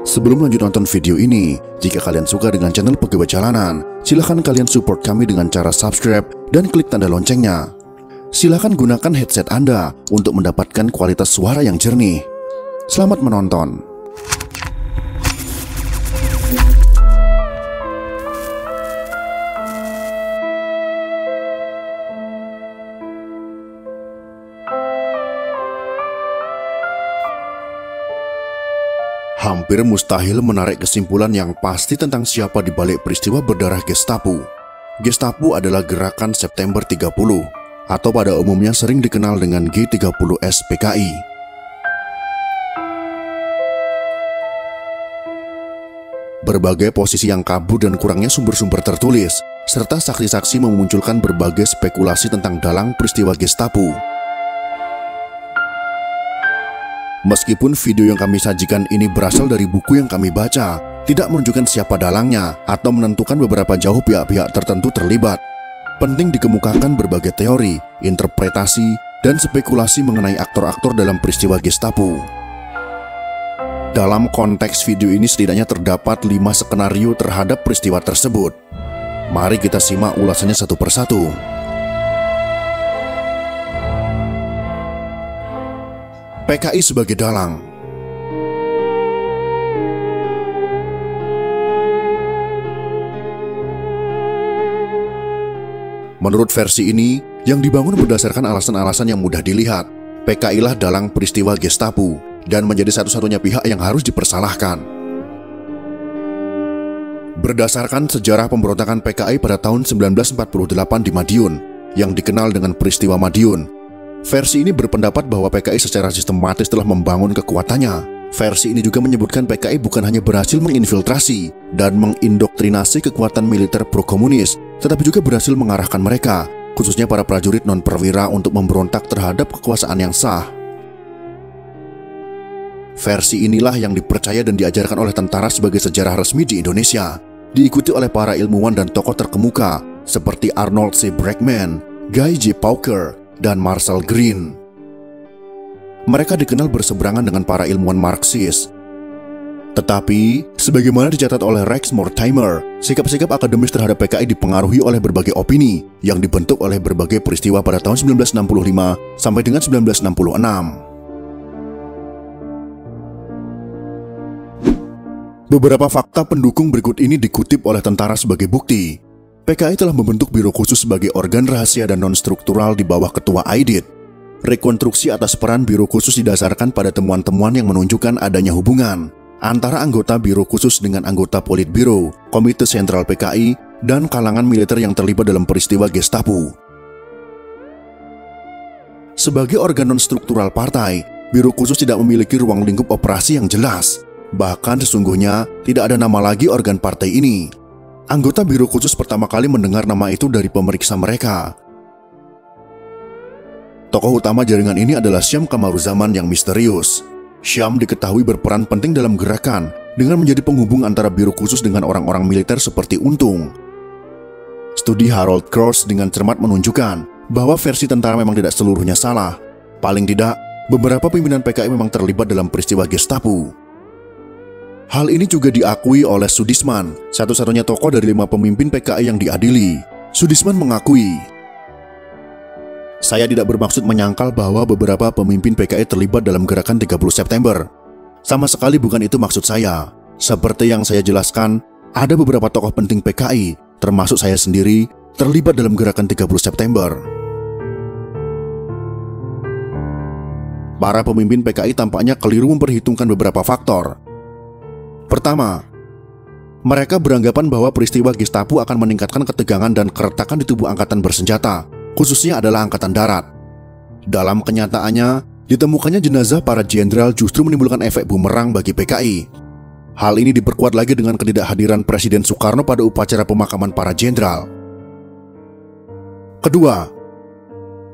Sebelum lanjut nonton video ini, jika kalian suka dengan channel Pegawai Jalanan, silahkan kalian support kami dengan cara subscribe dan klik tanda loncengnya. Silahkan gunakan headset Anda untuk mendapatkan kualitas suara yang jernih. Selamat menonton. Hampir mustahil menarik kesimpulan yang pasti tentang siapa di balik peristiwa berdarah Gestapo. Gestapo adalah gerakan September 30 atau pada umumnya sering dikenal dengan G30S PKI. Berbagai posisi yang kabur dan kurangnya sumber-sumber tertulis, serta saksi-saksi memunculkan berbagai spekulasi tentang dalang peristiwa Gestapo. Meskipun video yang kami sajikan ini berasal dari buku yang kami baca, tidak menunjukkan siapa dalangnya atau menentukan beberapa jauh pihak-pihak tertentu terlibat. Penting dikemukakan berbagai teori, interpretasi, dan spekulasi mengenai aktor-aktor dalam peristiwa Gestapo. Dalam konteks video ini setidaknya terdapat 5 skenario terhadap peristiwa tersebut. Mari kita simak ulasannya satu persatu. PKI sebagai dalang. Menurut versi ini, yang dibangun berdasarkan alasan-alasan yang mudah dilihat, PKI lah dalang peristiwa Gestapo dan menjadi satu-satunya pihak yang harus dipersalahkan. Berdasarkan sejarah pemberontakan PKI pada tahun 1948 di Madiun, yang dikenal dengan peristiwa Madiun, versi ini berpendapat bahwa PKI secara sistematis telah membangun kekuatannya. Versi ini juga menyebutkan PKI bukan hanya berhasil menginfiltrasi dan mengindoktrinasi kekuatan militer pro-komunis, tetapi juga berhasil mengarahkan mereka, khususnya para prajurit non-perwira, untuk memberontak terhadap kekuasaan yang sah. Versi inilah yang dipercaya dan diajarkan oleh tentara sebagai sejarah resmi di Indonesia, diikuti oleh para ilmuwan dan tokoh terkemuka seperti Arnold C. Bregman, Guy J. Pauker, dan Marshall Green. Mereka dikenal berseberangan dengan para ilmuwan Marxis. Tetapi, sebagaimana dicatat oleh Rex Mortimer, sikap-sikap akademis terhadap PKI dipengaruhi oleh berbagai opini yang dibentuk oleh berbagai peristiwa pada tahun 1965 sampai dengan 1966. Beberapa fakta pendukung berikut ini dikutip oleh tentara sebagai bukti. PKI telah membentuk biro khusus sebagai organ rahasia dan non-struktural di bawah ketua Aidit. Rekonstruksi atas peran biro khusus didasarkan pada temuan-temuan yang menunjukkan adanya hubungan antara anggota biro khusus dengan anggota Politbiro, Komite Sentral PKI, dan kalangan militer yang terlibat dalam peristiwa Gestapo. Sebagai organ non-struktural partai, biro khusus tidak memiliki ruang lingkup operasi yang jelas. Bahkan sesungguhnya tidak ada nama lagi organ partai ini. Anggota biro khusus pertama kali mendengar nama itu dari pemeriksa mereka. Tokoh utama jaringan ini adalah Syam Kamaruzaman yang misterius. Syam diketahui berperan penting dalam gerakan dengan menjadi penghubung antara biro khusus dengan orang-orang militer seperti Untung. Studi Harold Cross dengan cermat menunjukkan bahwa versi tentara memang tidak seluruhnya salah. Paling tidak, beberapa pimpinan PKI memang terlibat dalam peristiwa Gestapo. Hal ini juga diakui oleh Sudisman, satu-satunya tokoh dari 5 pemimpin PKI yang diadili. Sudisman mengakui, "Saya tidak bermaksud menyangkal bahwa beberapa pemimpin PKI terlibat dalam gerakan 30 September. Sama sekali bukan itu maksud saya. Seperti yang saya jelaskan, ada beberapa tokoh penting PKI, termasuk saya sendiri, terlibat dalam gerakan 30 September. Para pemimpin PKI tampaknya keliru memperhitungkan beberapa faktor. Pertama, mereka beranggapan bahwa peristiwa Gestapo akan meningkatkan ketegangan dan keretakan di tubuh angkatan bersenjata, khususnya adalah angkatan darat. Dalam kenyataannya, ditemukannya jenazah para jenderal justru menimbulkan efek bumerang bagi PKI. Hal ini diperkuat lagi dengan ketidakhadiran Presiden Soekarno pada upacara pemakaman para jenderal. Kedua,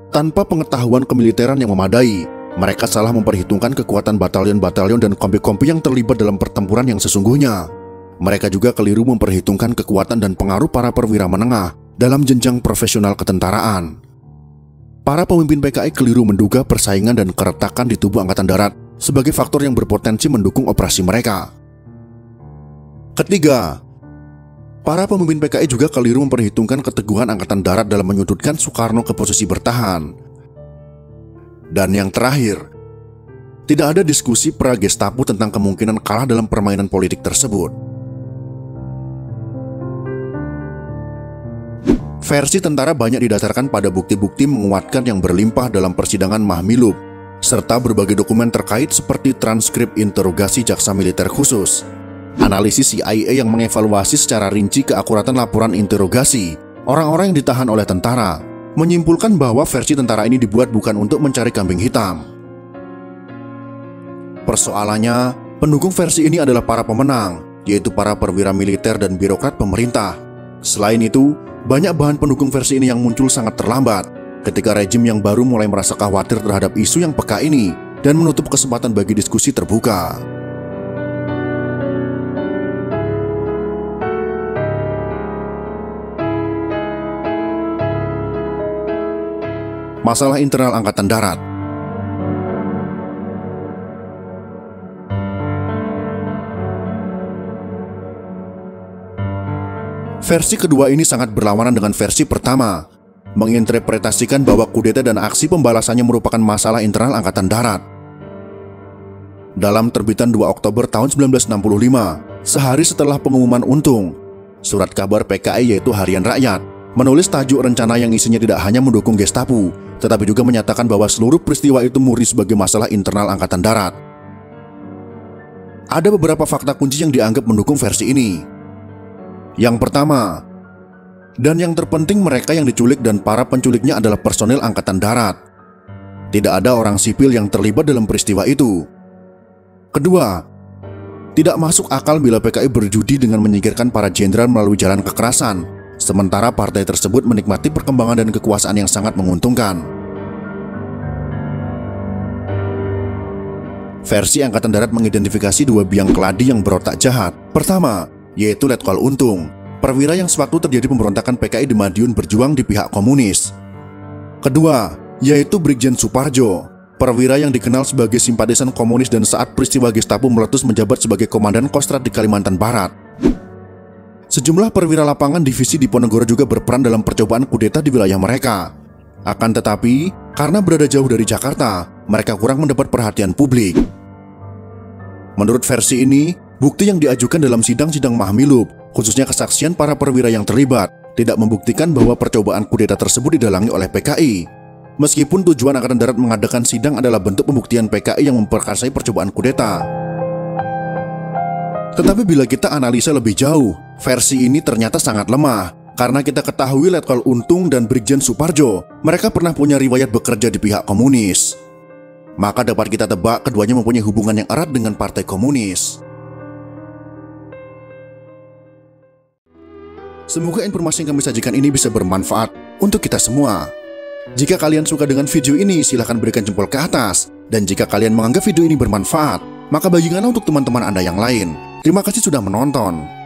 tanpa pengetahuan kemiliteran yang memadai, mereka salah memperhitungkan kekuatan batalion-batalion dan kompi-kompi yang terlibat dalam pertempuran yang sesungguhnya. Mereka juga keliru memperhitungkan kekuatan dan pengaruh para perwira menengah dalam jenjang profesional ketentaraan. Para pemimpin PKI keliru menduga persaingan dan keretakan di tubuh angkatan darat sebagai faktor yang berpotensi mendukung operasi mereka. Ketiga, para pemimpin PKI juga keliru memperhitungkan keteguhan Angkatan Darat dalam menyudutkan Soekarno ke posisi bertahan. Dan yang terakhir, tidak ada diskusi pra-Gestapo tentang kemungkinan kalah dalam permainan politik tersebut. Versi tentara banyak didasarkan pada bukti-bukti menguatkan yang berlimpah dalam persidangan Mahmilub, serta berbagai dokumen terkait seperti transkrip interogasi jaksa militer khusus, analisis CIA yang mengevaluasi secara rinci keakuratan laporan interogasi orang-orang yang ditahan oleh tentara, menyimpulkan bahwa versi tentara ini dibuat bukan untuk mencari kambing hitam. Persoalannya, pendukung versi ini adalah para pemenang, yaitu para perwira militer dan birokrat pemerintah. Selain itu, banyak bahan pendukung versi ini yang muncul sangat terlambat, ketika rejim yang baru mulai merasa khawatir terhadap isu yang peka ini dan menutup kesempatan bagi diskusi terbuka. Masalah internal Angkatan Darat. Versi kedua ini sangat berlawanan dengan versi pertama, menginterpretasikan bahwa kudeta dan aksi pembalasannya merupakan masalah internal Angkatan Darat. Dalam terbitan 2 Oktober tahun 1965, sehari setelah pengumuman Untung, surat kabar PKI yaitu Harian Rakyat menulis tajuk rencana yang isinya tidak hanya mendukung Gestapo, tetapi juga menyatakan bahwa seluruh peristiwa itu murni sebagai masalah internal Angkatan Darat. Ada beberapa fakta kunci yang dianggap mendukung versi ini. Yang pertama, dan yang terpenting, mereka yang diculik dan para penculiknya adalah personel Angkatan Darat. Tidak ada orang sipil yang terlibat dalam peristiwa itu. Kedua, tidak masuk akal bila PKI berjudi dengan menyingkirkan para jenderal melalui jalan kekerasan, sementara partai tersebut menikmati perkembangan dan kekuasaan yang sangat menguntungkan. Versi Angkatan Darat mengidentifikasi dua biang keladi yang berotak jahat. Pertama, yaitu Letkol Untung, perwira yang sewaktu terjadi pemberontakan PKI di Madiun berjuang di pihak komunis. Kedua, yaitu Brigjen Suparjo, perwira yang dikenal sebagai simpatisan komunis dan saat peristiwa Gestapo meletus menjabat sebagai komandan Kostrad di Kalimantan Barat. Sejumlah perwira lapangan divisi Diponegoro juga berperan dalam percobaan kudeta di wilayah mereka. Akan tetapi, karena berada jauh dari Jakarta, mereka kurang mendapat perhatian publik. Menurut versi ini, bukti yang diajukan dalam sidang-sidang Mahmilub, khususnya kesaksian para perwira yang terlibat, tidak membuktikan bahwa percobaan kudeta tersebut didalangi oleh PKI. Meskipun tujuan Angkatan Darat mengadakan sidang adalah bentuk pembuktian PKI yang memperkasai percobaan kudeta. Tetapi bila kita analisa lebih jauh, versi ini ternyata sangat lemah. Karena kita ketahui Letkol Untung dan Brigjen Suparjo, mereka pernah punya riwayat bekerja di pihak komunis. Maka dapat kita tebak keduanya mempunyai hubungan yang erat dengan partai komunis. Semoga informasi yang kami sajikan ini bisa bermanfaat untuk kita semua. Jika kalian suka dengan video ini, silahkan berikan jempol ke atas. Dan jika kalian menganggap video ini bermanfaat, maka bagikanlah untuk teman-teman Anda yang lain. Terima kasih sudah menonton.